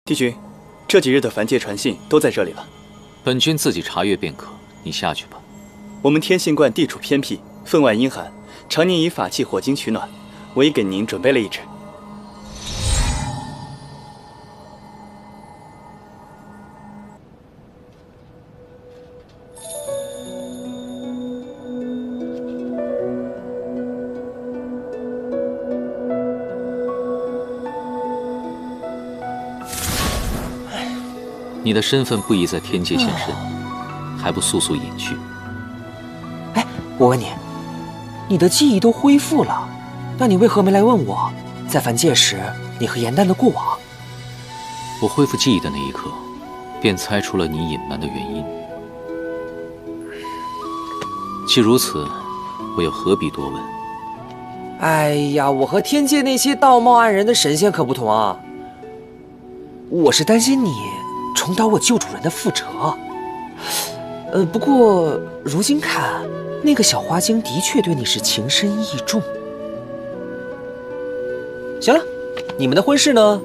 帝君，这几日的凡界传信都在这里了。本君自己查阅便可，你下去吧。我们天信观地处偏僻，分外阴寒，常年以法器火晶取暖，我已给您准备了一支。 你的身份不宜在天界现身，还不速速隐去？哎，我问你，你的记忆都恢复了，那你为何没来问我，在凡界时你和严丹的过往？我恢复记忆的那一刻，便猜出了你隐瞒的原因。既如此，我又何必多问？哎呀，我和天界那些道貌岸然的神仙可不同啊，我是担心你 重蹈我旧主人的覆辙。不过如今看，那个小花精的确对你是情深意重。行了，你们的婚事呢，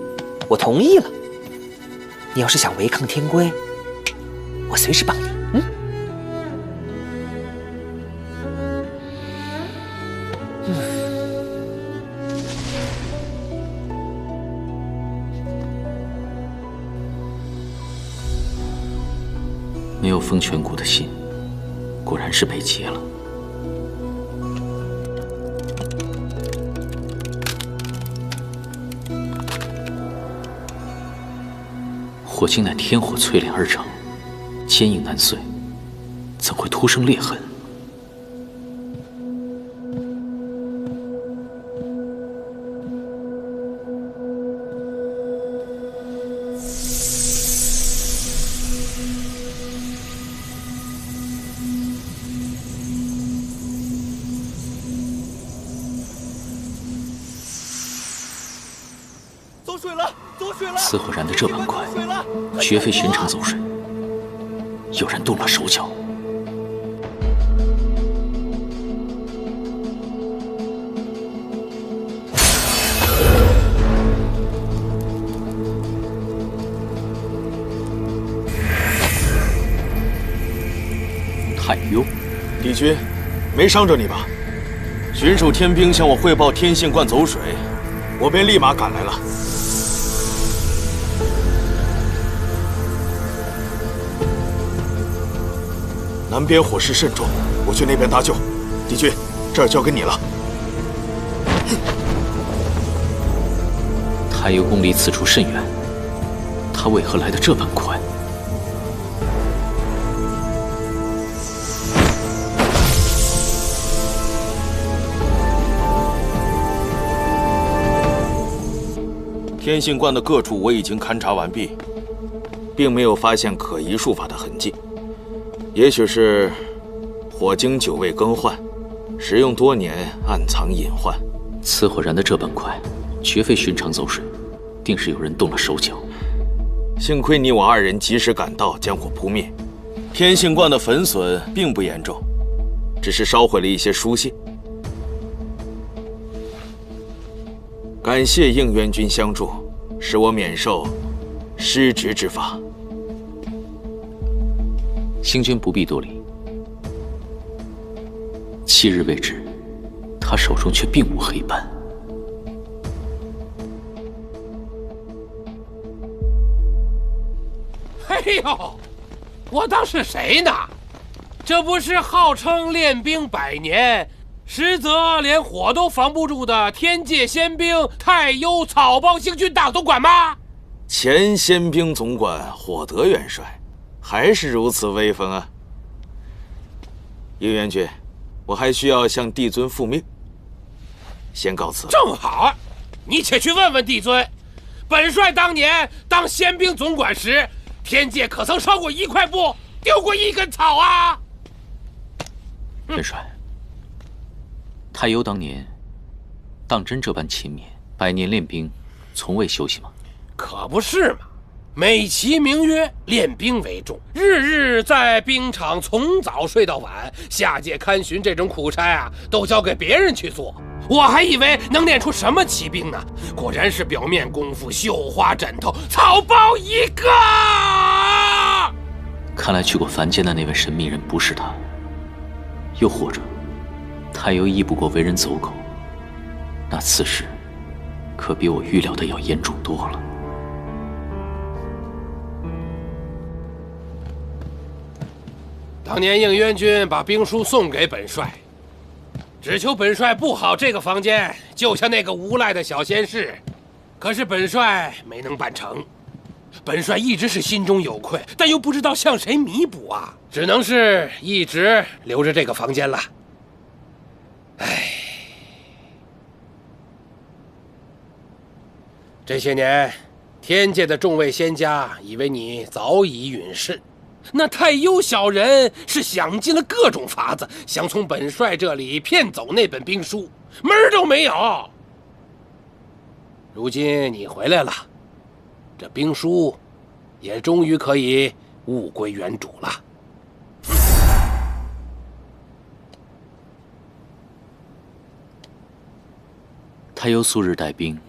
我同意了。你要是想违抗天规，我随时帮你。没有风泉谷的信，果然是被劫了。火晶乃天火淬炼而成，坚硬难碎，怎会突生裂痕？此火燃得这般快，绝非寻常走水，有人动了手脚。太幽，帝君，没伤着你吧？巡守天兵向我汇报天信观走水，我便立马赶来了。 南边火势甚重，我去那边搭救。帝君，这儿交给你了。太幽宫离此处甚远，他为何来得这般快？天信观的各处我已经勘察完毕，并没有发现可疑术法的痕迹。 也许是火晶久未更换，使用多年，暗藏隐患。此火燃得这般快，绝非寻常走水，定是有人动了手脚。幸亏你我二人及时赶到，将火扑灭。天信观的焚损并不严重，只是烧毁了一些书信。感谢应元君相助，使我免受失职之罚。 星君不必多礼。7日未至，他手中却并无黑斑。哎呦，我当是谁呢？这不是号称练兵100年，实则连火都防不住的天界仙兵太幽草帮星君大总管吗？前仙兵总管火德元帅。 还是如此威风啊！应元君，我还需要向帝尊复命，先告辞了。正好，你且去问问帝尊，本帅当年当仙兵总管时，天界可曾烧过1块布，丢过1根草啊？元帅，太幽当年当真这般勤勉，100年练兵，从未休息吗？可不是嘛！美其名曰练兵为重，日日在兵场从早睡到晚，下界看巡这种苦差啊，都交给别人去做。我还以为能练出什么奇兵呢，果然是表面功夫，绣花枕头，草包一个。看来去过凡间的那位神秘人不是他，又或者太幽亦不过为人走狗，那此事可比我预料的要严重多了。当年应渊君把兵书送给本帅，只求本帅布好这个房间，救下那个无赖的小仙士。可是本帅没能办成，本帅一直是心中有愧，但又不知道向谁弥补啊，只能是一直留着这个房间了。唉，这些年，天界的众位仙家以为你早已陨世。那太幽小人是想尽了各种法子，想从本帅这里骗走那本兵书，门儿都没有。如今你回来了，这兵书也终于可以物归原主了。太幽素日带兵，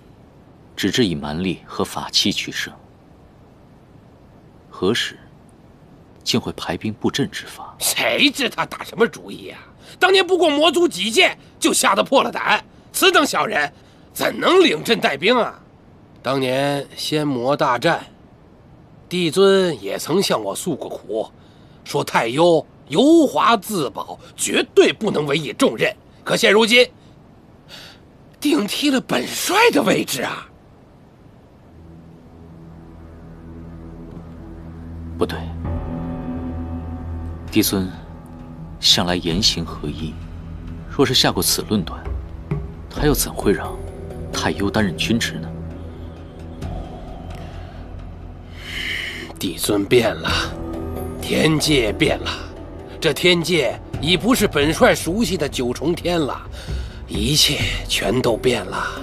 只知以蛮力和法器取胜，何时竟会排兵布阵之法？谁知他打什么主意啊？当年不过魔族几剑，就吓得破了胆。此等小人，怎能领阵带兵啊？当年仙魔大战，帝尊也曾向我诉过苦，说太幽油滑自保，绝对不能委以重任。可现如今，顶替了本帅的位置啊！不对。帝尊向来言行合一，若是下过此论断，他又怎会让太幽担任军职呢？帝尊变了，天界变了，这天界已不是本帅熟悉的九重天了，一切全都变了。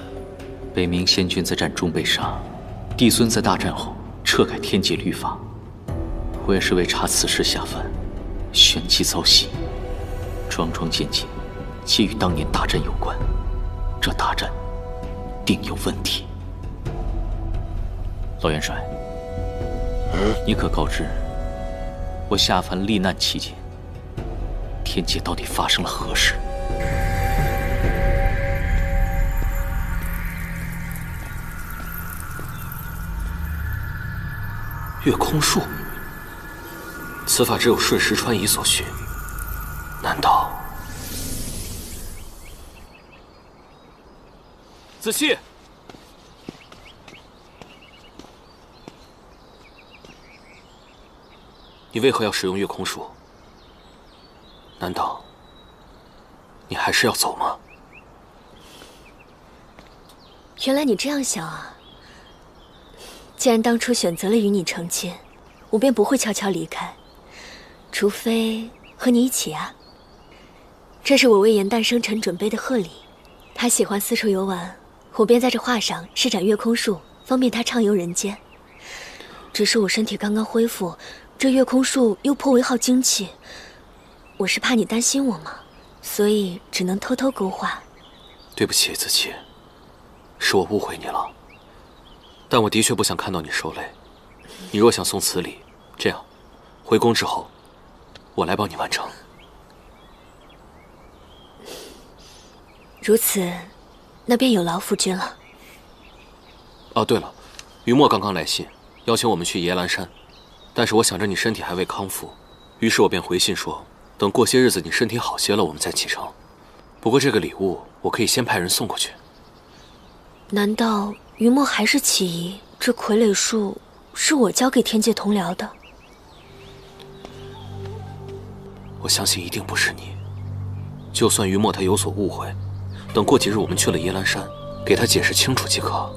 北冥仙君在战中被杀，帝尊在大战后撤改天界律法，我也是为查此事下凡。旋即遭袭，桩桩件件皆与当年大战有关。这大战定有问题。老元帅，你可告知我下凡历难期间，天界到底发生了何事？月空术。此法只有瞬时穿移所需，难道？子期，你为何要使用月空术？难道你还是要走吗？原来你这样想啊！既然当初选择了与你成亲，我便不会悄悄离开。除非和你一起啊！这是我为严诞生辰准备的贺礼，他喜欢四处游玩，我便在这画上施展月空术，方便他畅游人间。只是我身体刚刚恢复，这月空术又颇为耗精气，我是怕你担心我嘛，所以只能偷偷勾画。对不起，子期，是我误会你了。但我的确不想看到你受累。你若想送此礼，这样，回宫之后，我来帮你完成。如此，那便有劳夫君了。哦，对了，于墨刚刚来信，邀请我们去野兰山，但是我想着你身体还未康复，于是我便回信说，等过些日子你身体好些了，我们再启程。不过这个礼物，我可以先派人送过去。难道于墨还是起疑？这傀儡术是我交给天界同僚的？我相信一定不是你。就算于墨他有所误会，等过几日我们去了耶兰山，给他解释清楚即可。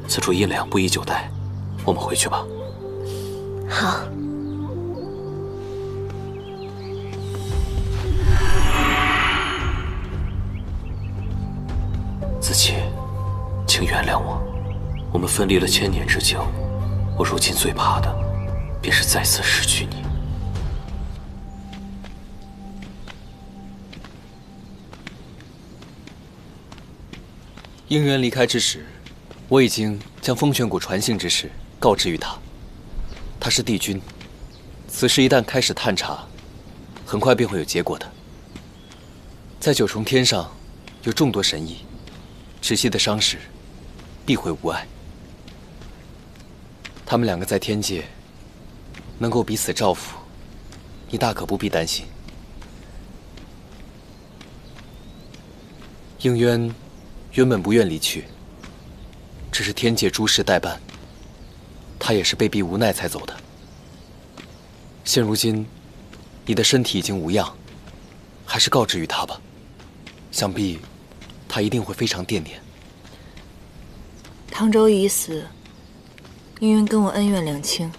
此处阴凉，不宜久待，我们回去吧。好。子期，请原谅我，我们分离了1000年之久，我如今最怕的，便是再次失去你。应元离开之时，我已经将风玄谷传信之事告知于他。他是帝君，此事一旦开始探查，很快便会有结果的。在九重天上，有众多神医，窒息的伤势必会无碍。他们两个在天界能够彼此照拂，你大可不必担心。应渊原本不愿离去，只是天界诸事待办，他也是被逼无奈才走的。现如今，你的身体已经无恙，还是告知于他吧。想必他一定会非常惦念。唐周已死，应渊跟我恩怨两清，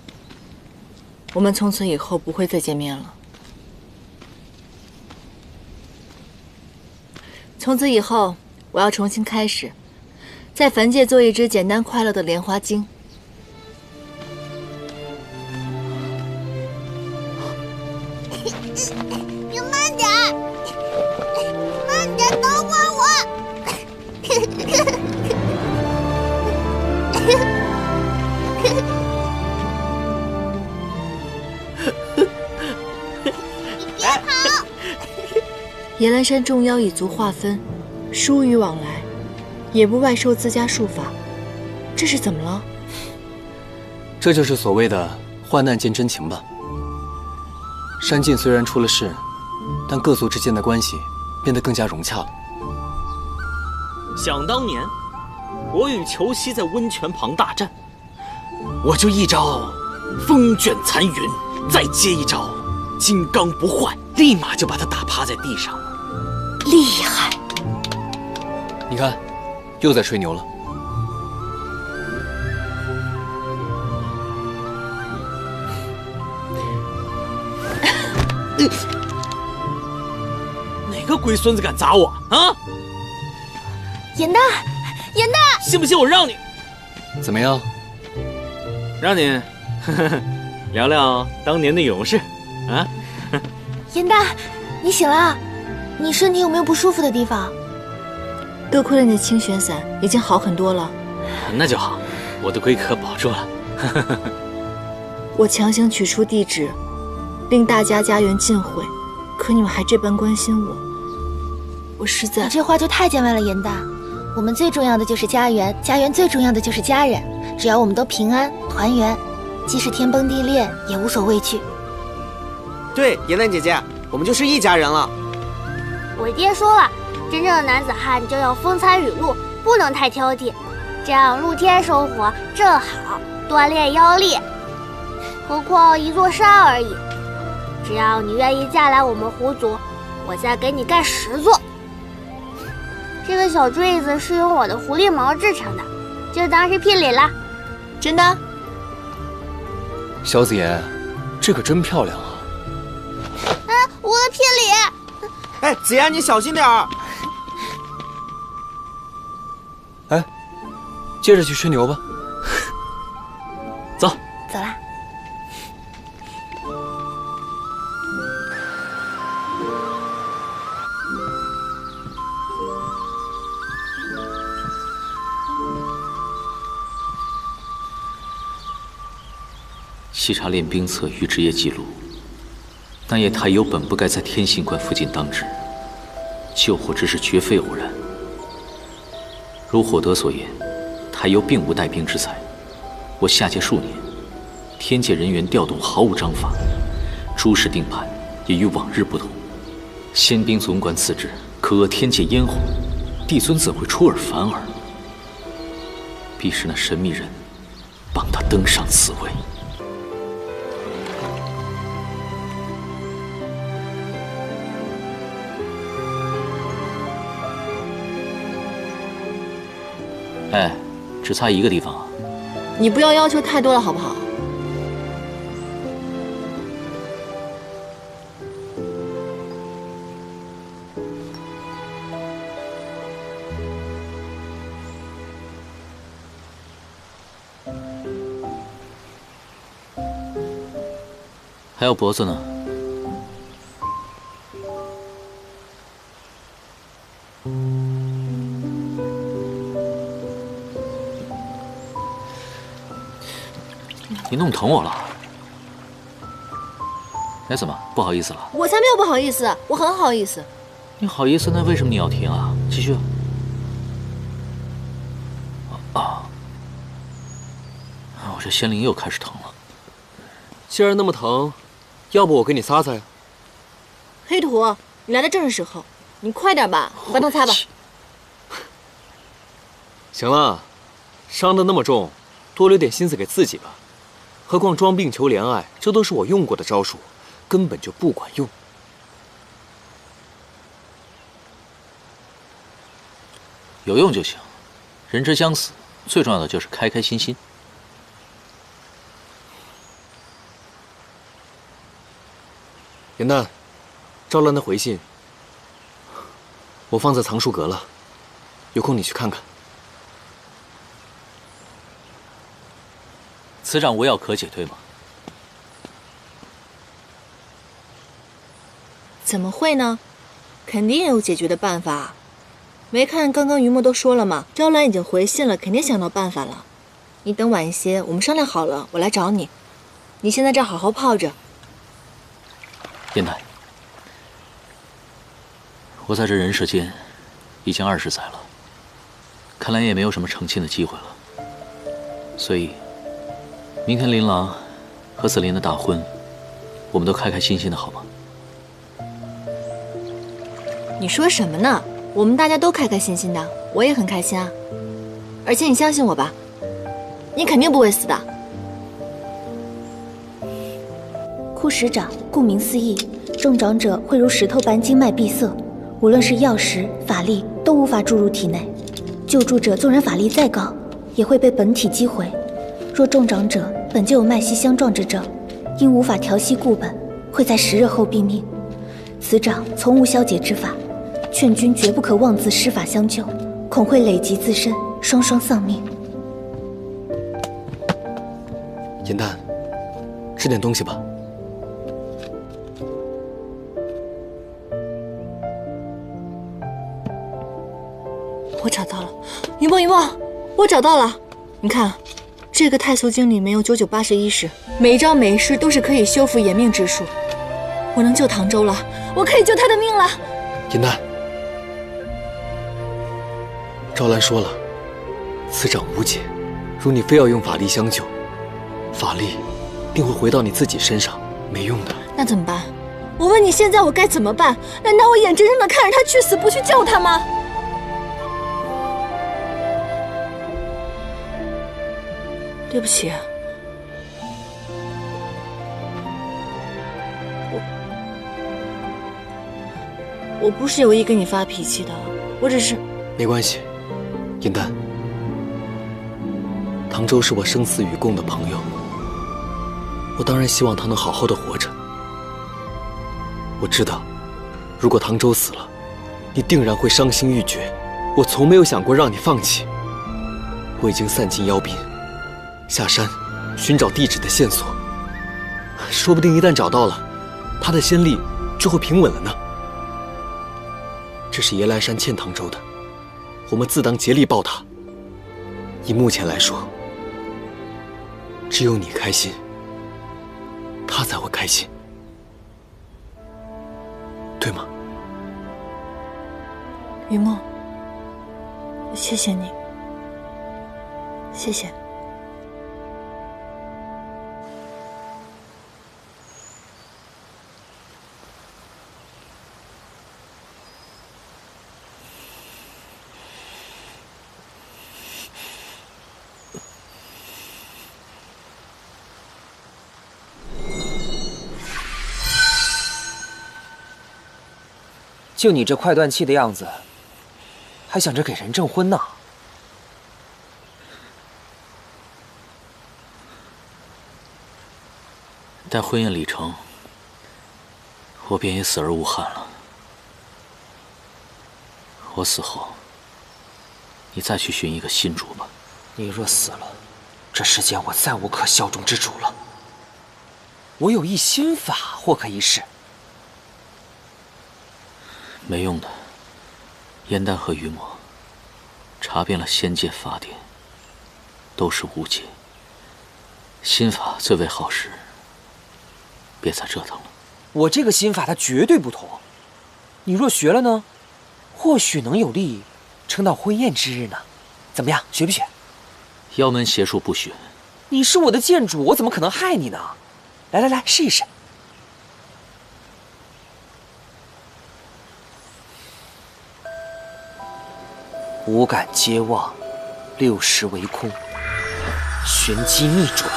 我们从此以后不会再见面了。从此以后，我要重新开始，在凡界做一只简单快乐的莲花精。你慢点儿，慢点，等会儿我。你别跑！野兰山众妖以族划分，疏于往来，也不外授自家术法，这是怎么了？这就是所谓的患难见真情吧。山境虽然出了事，但各族之间的关系变得更加融洽了。想当年，我与裘西在温泉旁大战，我就一招风卷残云，再接一招金刚不坏，立马就把他打趴在地上了。厉害！你看，又在吹牛了。哪个龟孙子敢砸我啊？严大，严大，信不信我让你？怎么样？让你聊聊当年的勇士啊？严大，你醒了？你身体有没有不舒服的地方？多亏了你的清玄伞，已经好很多了。那就好，我的龟壳保住了。我强行取出地址，令大家家园尽毁，可你们还这般关心我，我实在……你这话就太见外了，严大。我们最重要的就是家园，家园最重要的就是家人。只要我们都平安团圆，即使天崩地裂也无所畏惧。对，严兰姐姐，我们就是一家人了。我爹说了，真正的男子汉就要风餐雨露，不能太挑剔，这样露天生活正好锻炼腰力。何况一座山而已，只要你愿意嫁来我们狐族，我再给你干10座。这个小坠子是用我的狐狸毛制成的，就当是聘礼了。真的？小紫妍，这可真漂亮啊！我的聘礼。哎，子妍，你小心点儿。哎，接着去吹牛吧。走，走啦。细查练兵册与职业记录，那夜太幽本不该在天信观附近当值，救火之事绝非偶然。如火德所言，太幽并无带兵之才。我下界数年，天界人员调动毫无章法，诸事定盘也与往日不同。仙兵总管此职，可遏天界烟火，帝尊怎会出尔反尔？必是那神秘人帮他登上此位。哎，只差一个地方啊！你不要要求太多了，好不好？还有脖子呢。你弄疼我了？哎，怎么不好意思了？我才没有不好意思，我很好意思。你好意思，那为什么你要停啊？继续。我这仙灵又开始疼了。既然那么疼，要不我给你撒撒呀？黑土，你来的正是时候，你快点吧，帮他擦吧。行了，伤得那么重，多留点心思给自己吧。何况装病求怜爱，这都是我用过的招数，根本就不管用。有用就行，人之将死，最重要的就是开开心心。严旦，赵兰的回信，我放在藏书阁了，有空你去看看。此长无药可解，对吗？怎么会呢？肯定有解决的办法。没看刚刚于墨都说了吗？赵兰已经回信了，肯定想到办法了。你等晚一些，我们商量好了，我来找你。你先在这儿好好泡着。严旦，我在这人世间已经20载了，看来也没有什么成亲的机会了。所以，明天琳琅和紫琳的大婚，我们都开开心心的，好吗？你说什么呢？我们大家都开开心心的，我也很开心啊。而且你相信我吧，你肯定不会死的。枯石掌，顾名思义，中掌者会如石头般经脉闭塞，无论是药食、法力都无法注入体内。救助者纵然法力再高，也会被本体击毁。若中掌者本就有脉息相撞之症，因无法调息固本，会在10日后毙命。此掌从无消解之法，劝君绝不可妄自施法相救，恐会累及自身，双双丧命。严旦，吃点东西吧。我找到了，于墨，我找到了。你看，这个太俗经里面有9981式，每一招每一式都是可以修复延命之术。我能救唐周了，我可以救他的命了。严旦，赵兰说了，此掌无解，如你非要用法力相救，法力定会回到你自己身上，没用的。那怎么办？我问你，现在我该怎么办？难道我眼睁睁地看着他去死，不去救他吗？对不起，我不是有意跟你发脾气的，我只是……没关系，严旦，唐周是我生死与共的朋友，我当然希望他能好好的活着。我知道，如果唐周死了，你定然会伤心欲绝。我从没有想过让你放弃。我已经散尽妖兵，下山寻找地址的线索，说不定一旦找到了，他的仙力就会平稳了呢。这是耶兰山欠唐周的，我们自当竭力报答。以目前来说，只有你开心，他才会开心，对吗？于墨，谢谢你，谢谢。就你这快断气的样子，还想着给人证婚呢？待婚宴礼成，我便也死而无憾了。我死后，你再去寻一个新主吧。你若死了，这世间我再无可效忠之主了。我有一心法，或可一试。没用的。燕丹和于墨查遍了仙界法典，都是无解。心法最为好使，别再折腾了。我这个心法它绝对不同，你若学了呢，或许能有利撑到婚宴之日呢。怎么样，学不学？妖门邪术不学。你是我的剑主，我怎么可能害你呢？来来来，试一试。五感皆忘，6识为空，玄机逆转。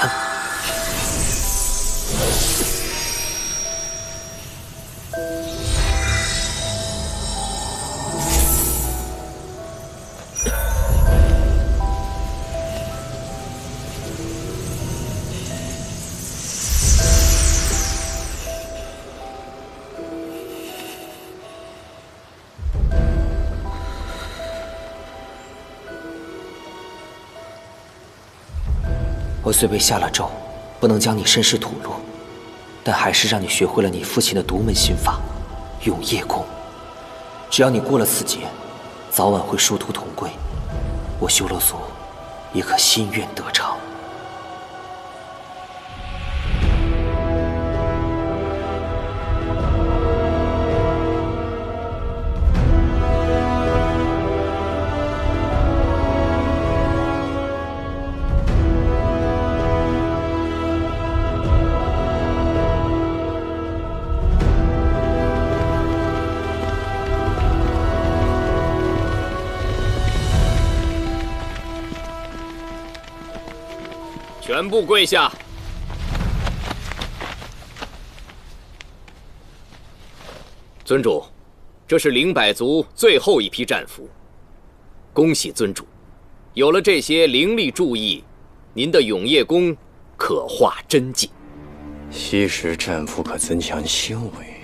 我虽被下了咒，不能将你身世吐露，但还是让你学会了你父亲的独门心法——永夜功。只要你过了此劫，早晚会殊途同归，我修罗族也可心愿得偿。全部跪下！尊主，这是灵柏族最后一批战俘。恭喜尊主，有了这些灵力注意，您的永夜功可化真境。吸食战俘可增强修为，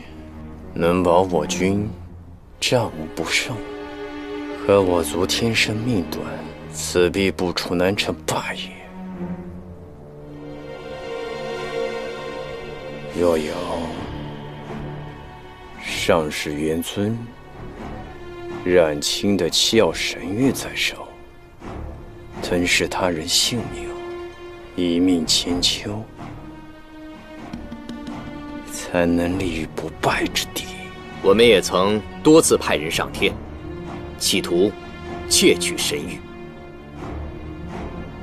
能保我军战无不胜。可我族天生命短，此必不出难成霸业。若有上世元尊冉青的七曜神玉在手，吞噬他人性命，一命千秋，才能立于不败之地。我们也曾多次派人上天，企图窃取神玉，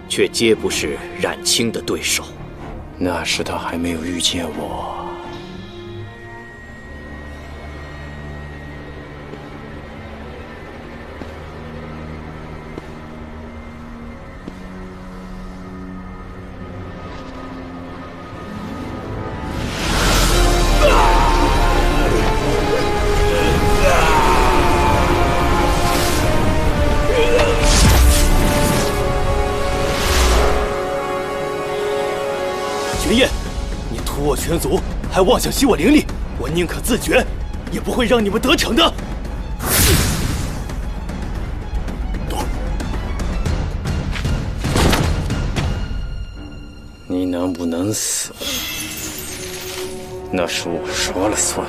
却皆不是冉青的对手。那时他还没有遇见我。绝艳，你屠我全族，还妄想吸我灵力，我宁可自绝，也不会让你们得逞的。你能不能死，那是我说了算。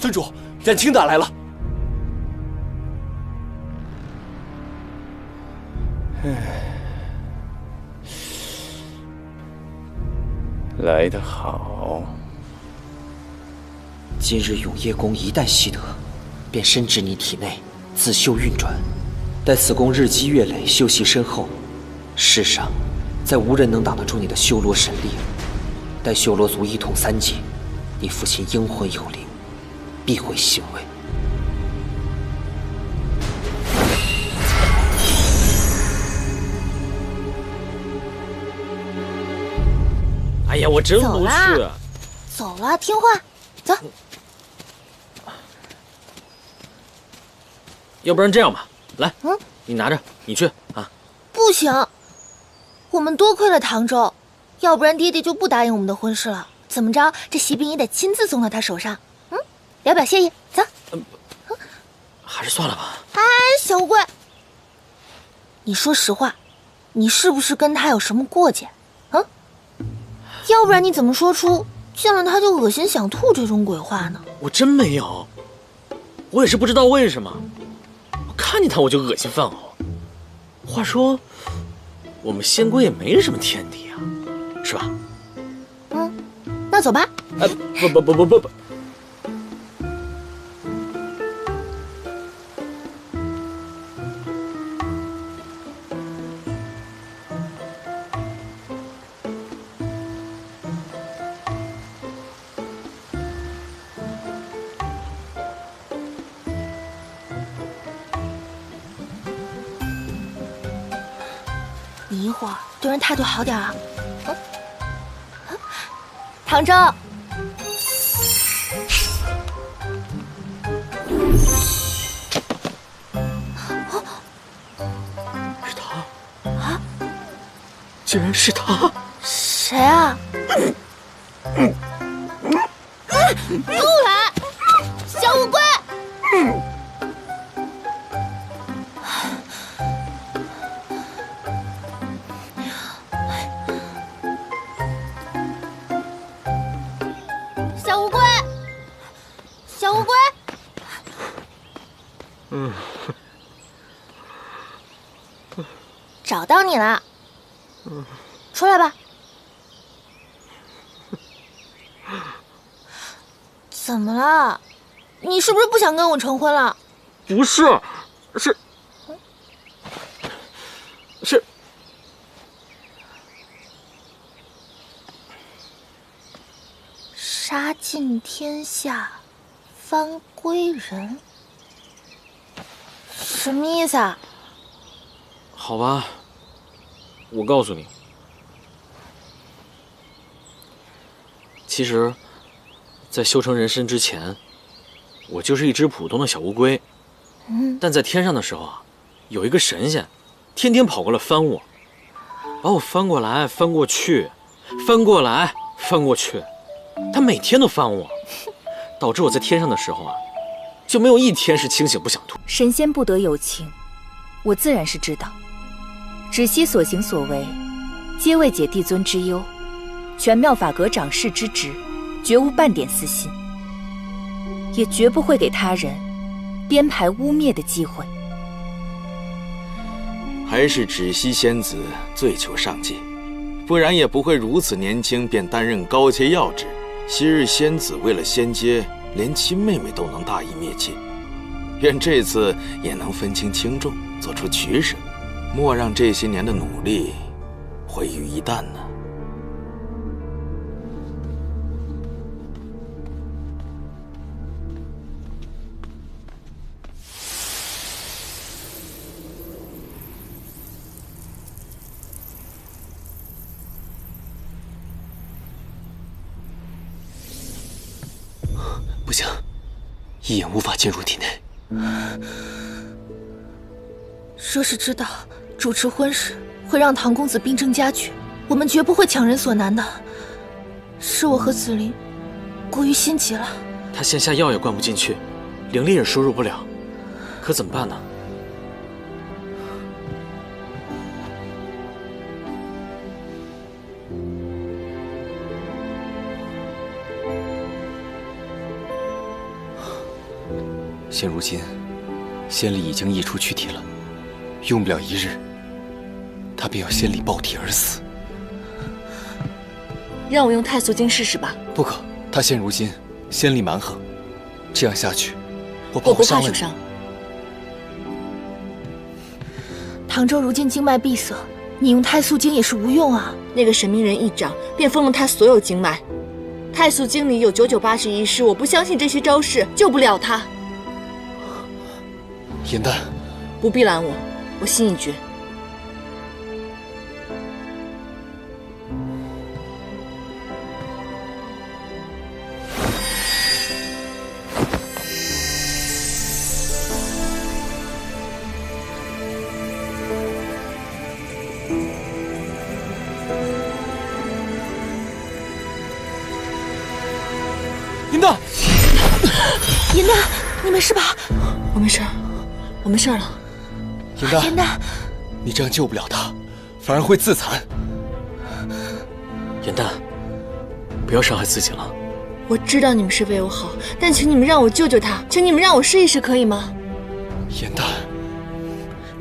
尊主，冉青打来了。来得好。今日永夜功一旦习得，便深植你体内，自修运转。待此功日积月累，修习深厚，世上再无人能挡得住你的修罗神力。待修罗族一统三界，你父亲阴魂有灵，必会欣慰。哎呀，我真无趣。走了，听话，走。要不然这样吧，来，你拿着，你去啊。不行，我们多亏了唐周，要不然爹爹就不答应我们的婚事了。怎么着，这喜饼也得亲自送到他手上。聊表谢意，走。还是算了吧。哎，小乌龟，你说实话，你是不是跟他有什么过节？要不然你怎么说出见了他就恶心想吐这种鬼话呢？我真没有，我也是不知道为什么，我看见他我就恶心犯呕。话说，我们仙龟也没什么天敌啊，是吧？那走吧。不。你一会儿对人态度好点啊。唐周，是他啊！竟然是他！谁啊？又来，小乌龟！小乌龟，小乌龟！找到你了，出来吧。怎么了？你是不是不想跟我成婚了？不是，是。杀尽天下，番归人，什么意思啊？好吧，我告诉你，其实，在修成人身之前，我就是一只普通的小乌龟。但在天上的时候啊，有一个神仙，天天跑过来翻我，把我翻过来翻过去，翻过来翻过去，他每天都翻我，导致我在天上的时候啊，就没有一天是清醒不想吐。神仙不得有情，我自然是知道。只惜所行所为，皆为解帝尊之忧，全妙法阁掌事之职，绝无半点私心，也绝不会给他人编排污蔑的机会。还是只惜仙子最求上进，不然也不会如此年轻便担任高阶要职。昔日仙子为了仙阶，连亲妹妹都能大义灭亲，愿这次也能分清轻重，做出取舍，莫让这些年的努力毁于一旦呢。不行，一眼无法进入体内。若是知道主持婚事会让唐公子兵争加剧，我们绝不会强人所难的。是我和子琳过于心急了。他线下药也灌不进去，灵力也输入不了，可怎么办呢？现如今，仙力已经溢出躯体了，用不了一日，他便要仙力爆体而死。让我用太素经试试吧。不可，他现如今仙力蛮横，这样下去，我不怕伤了你。受伤。唐周如今经脉闭塞，你用太素经也是无用啊。那个神明人一掌便封了他所有经脉，太素经里有9981式，我不相信这些招式救不了他。颜淡，不必拦我，我心已决。严丹，你没事吧？我没事，我没事了。严丹，你这样救不了他，反而会自残。严丹，不要伤害自己了。我知道你们是为我好，但请你们让我救救他，请你们让我试一试，可以吗？严丹，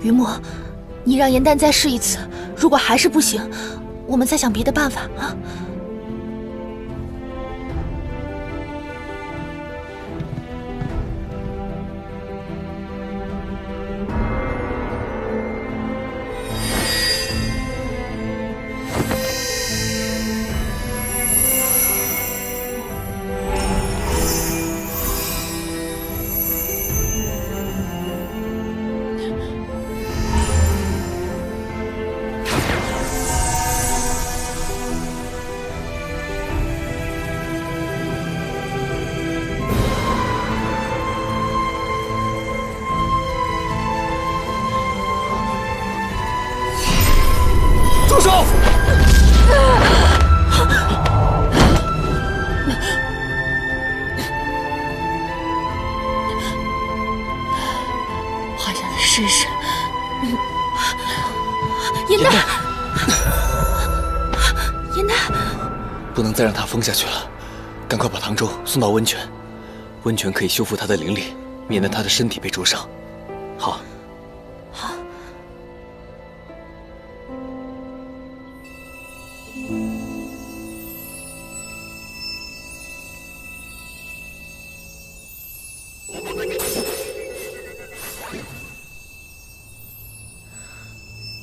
于墨，你让严丹再试一次，如果还是不行，我们再想别的办法啊。住手！我想再试试。严丹，严丹，不能再让他疯下去了，赶快把唐周送到温泉，温泉可以修复他的灵力，免得他的身体被灼伤。好。好。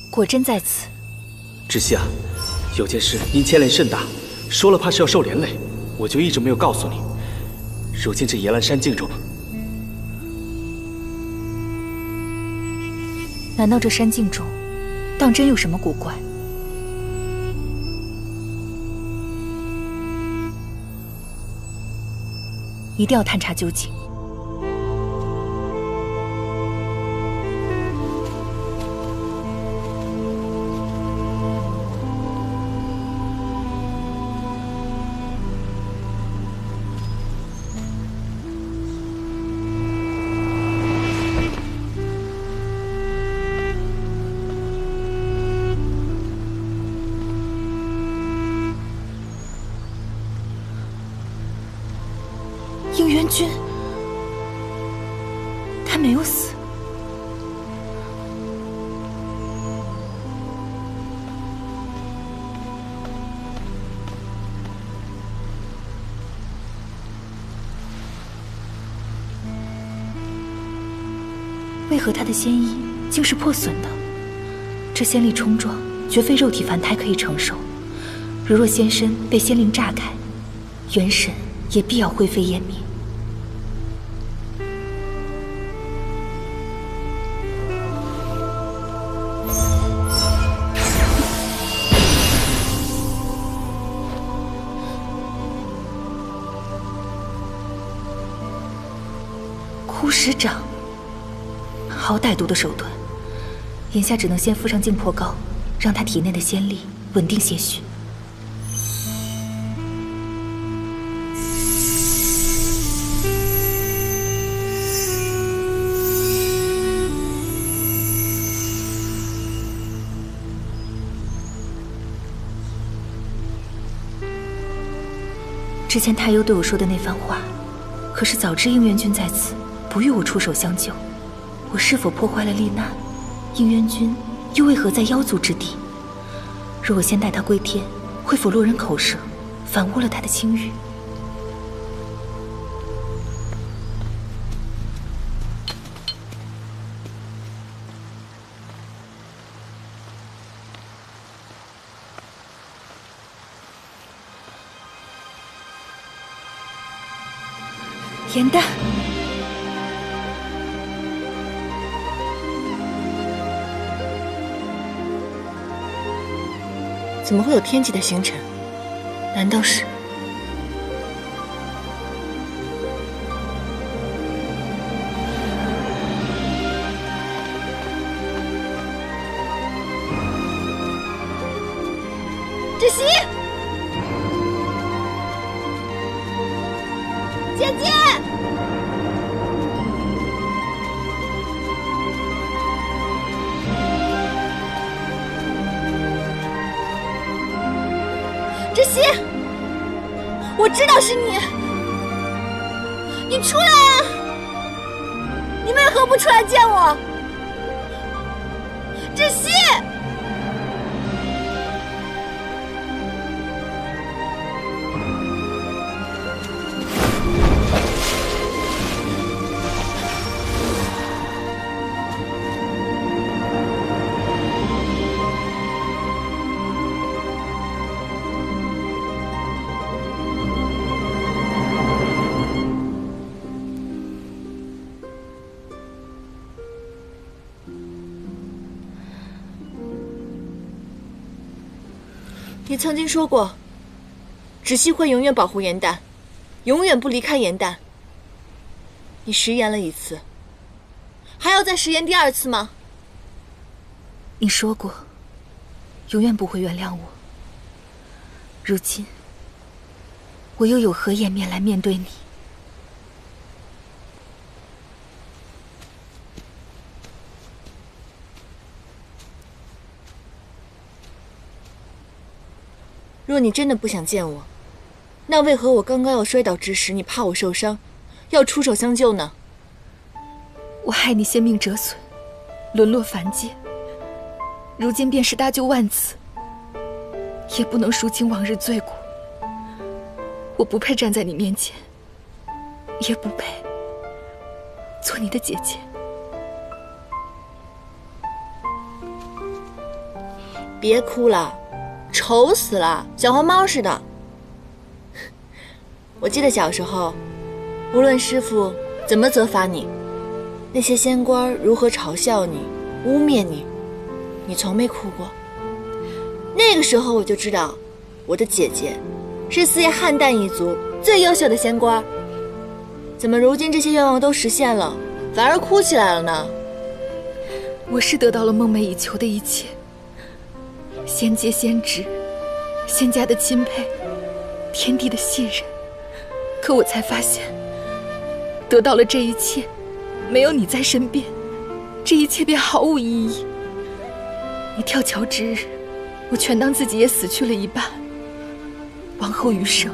果真在此。知悉啊，有件事您牵连甚大，说了怕是要受连累，我就一直没有告诉你。如今这野兰山境中，难道这山境中，当真有什么古怪？一定要探查究竟。应元君，他没有死。为何他的仙衣竟是破损的？这仙力冲撞，绝非肉体凡胎可以承受。如若仙身被仙灵炸开，元神也必要灰飞烟灭。枯石掌，好歹毒的手段！眼下只能先敷上净魄膏，让他体内的仙力稳定些许。之前太优对我说的那番话，可是早知应元君在此，不与我出手相救，我是否破坏了丽娜？应元君又为何在妖族之地？若我先带他归天，会否落人口舌，反误了他的清誉？严丹，怎么会有天际的星辰？难道是……芷熙，姐姐，熙，我知道是你，你出来呀！你为何不出来见我？芷熙。你曾经说过，芷熙会永远保护颜淡，永远不离开颜淡。你食言了一次，还要再食言第二次吗？你说过，永远不会原谅我。如今，我又有何颜面来面对你？若你真的不想见我，那为何我刚刚要摔倒之时，你怕我受伤，要出手相救呢？我害你仙命折损，沦落凡界，如今便是搭救万子，也不能赎清往日罪过。我不配站在你面前，也不配做你的姐姐。别哭了，丑死了，小黄猫似的。我记得小时候，无论师父怎么责罚你，那些仙官如何嘲笑你、污蔑你，你从没哭过。那个时候我就知道，我的姐姐是四叶汉淡一族最优秀的仙官。怎么如今这些愿望都实现了，反而哭起来了呢？我是得到了梦寐以求的一切，仙阶仙职，仙家的钦佩，天地的信任。可我才发现，得到了这一切，没有你在身边，这一切便毫无意义。你跳桥之日，我全当自己也死去了一半。往后余生，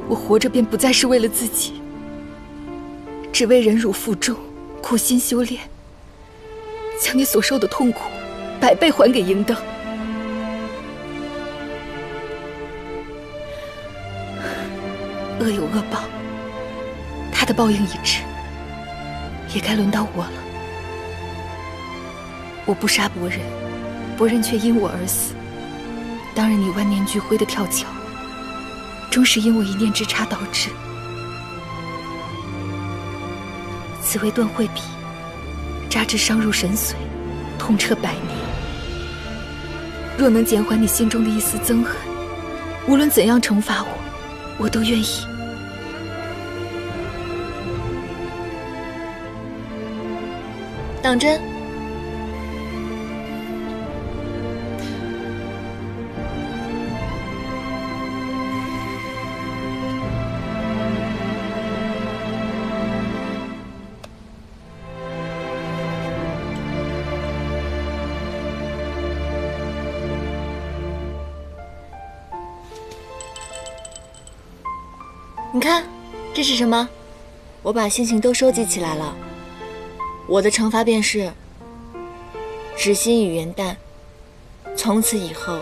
我活着便不再是为了自己，只为忍辱负重，苦心修炼，将你所受的痛苦100倍还给应当。恶有恶报，他的报应已至，也该轮到我了。我不杀博人，博人却因我而死。当日你万念俱灰的跳桥，终是因我一念之差导致。此为断慧笔，扎至伤入神髓，痛彻100年。若能减缓你心中的一丝憎恨，无论怎样惩罚我，我都愿意。当真？你看，这是什么？我把星星都收集起来了。我的惩罚便是芷熙与颜淡，从此以后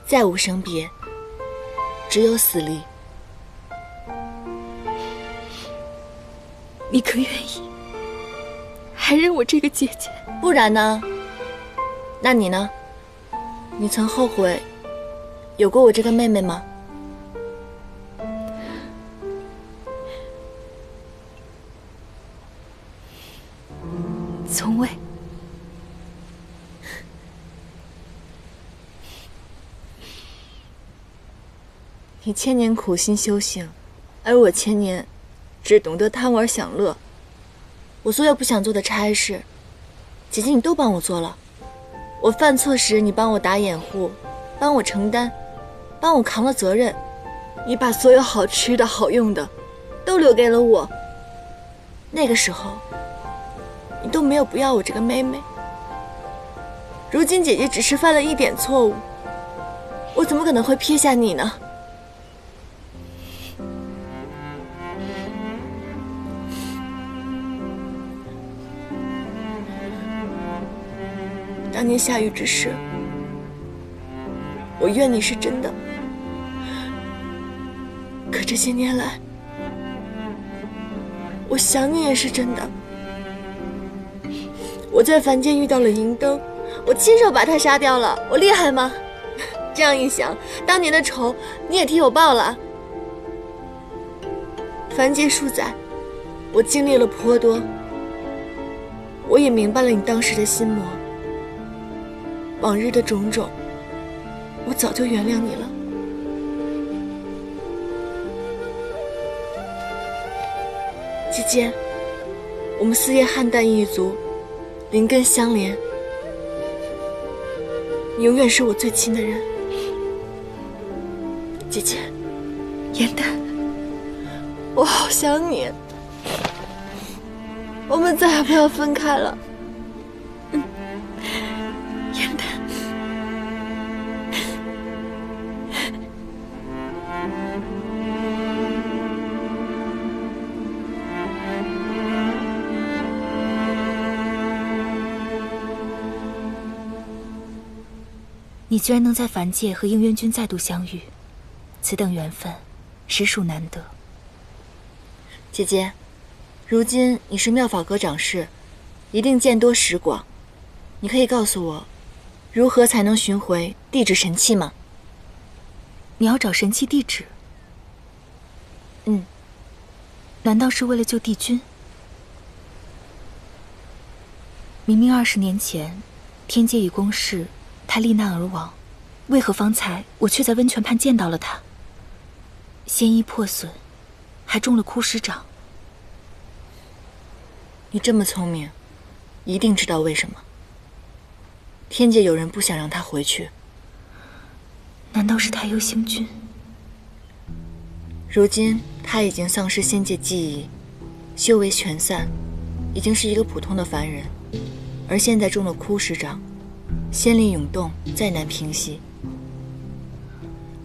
再无生别，只有死离。你可愿意还认我这个姐姐？不然呢？那你呢？你曾后悔有过我这个妹妹吗？从未。你千年苦心修行，而我千年只懂得贪玩享乐。我所有不想做的差事，姐姐你都帮我做了。我犯错时，你帮我打掩护，帮我承担，帮我扛了责任。你把所有好吃的好用的都留给了我。那个时候你都没有不要我这个妹妹。如今姐姐只是犯了一点错误，我怎么可能会撇下你呢？当年下雨之时，我怨你是真的，可这些年来，我想你也是真的。我在凡间遇到了银灯，我亲手把他杀掉了，我厉害吗？这样一想，当年的仇你也替我报了。凡间数载，我经历了颇多，我也明白了你当时的心魔。往日的种种，我早就原谅你了。姐姐，我们四叶汉淡一族，灵根相连，你永远是我最亲的人。姐姐，颜淡，我好想你，我们再也不要分开了。颜淡，你居然能在凡界和应渊君再度相遇，此等缘分，实属难得。姐姐，如今你是妙法阁掌事，一定见多识广，你可以告诉我，如何才能寻回地质神器吗？你要找神器地址？嗯。难道是为了救帝君？明明20年前，天界已公示他罹难而亡，为何方才我却在温泉畔见到了他？仙衣破损，还中了枯石掌。你这么聪明，一定知道为什么。天界有人不想让他回去。难道是太幽星君？如今他已经丧失仙界记忆，修为全散，已经是一个普通的凡人。而现在中了枯石掌，仙力涌动，再难平息。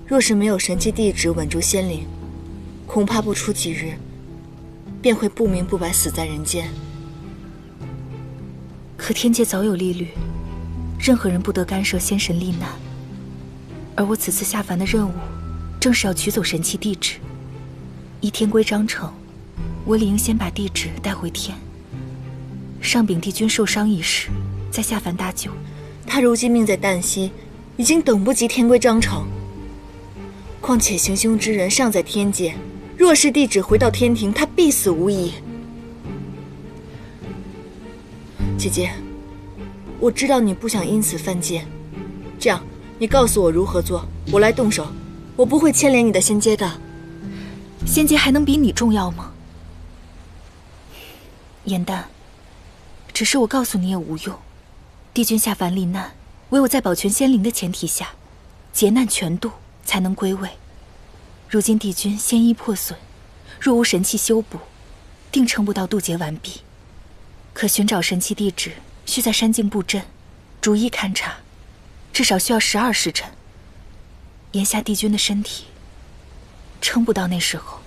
若是没有神器地址稳住仙灵，恐怕不出几日，便会不明不白死在人间。可天界早有例律，任何人不得干涉仙神罹难。而我此次下凡的任务，正是要取走神器地址。依天规章程，我理应先把地址带回天，上禀帝君受伤一事，再下凡搭救。他如今命在旦夕，已经等不及天规章程。况且行凶之人尚在天界，若是地址回到天庭，他必死无疑。姐姐，我知道你不想因此犯戒，这样，你告诉我如何做，我来动手，我不会牵连你的仙阶的。仙阶还能比你重要吗？颜淡，只是我告诉你也无用。帝君下凡罹难，唯有在保全仙灵的前提下，劫难全渡，才能归位。如今帝君仙衣破损，若无神器修补，定撑不到渡劫完毕。可寻找神器地址，需在山境布阵，逐一勘察，至少需要12时辰。眼下帝君的身体，撑不到那时候。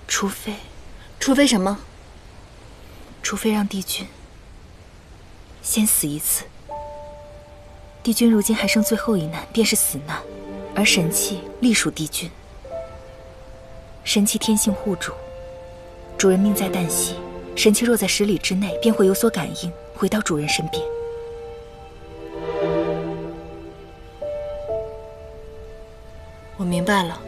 除非什么？除非让帝君先死一次。帝君如今还剩最后一难，便是死难，而神器隶属帝君。神器天性护主，主人命在旦夕，神器若在10里之内，便会有所感应，回到主人身边。我明白了。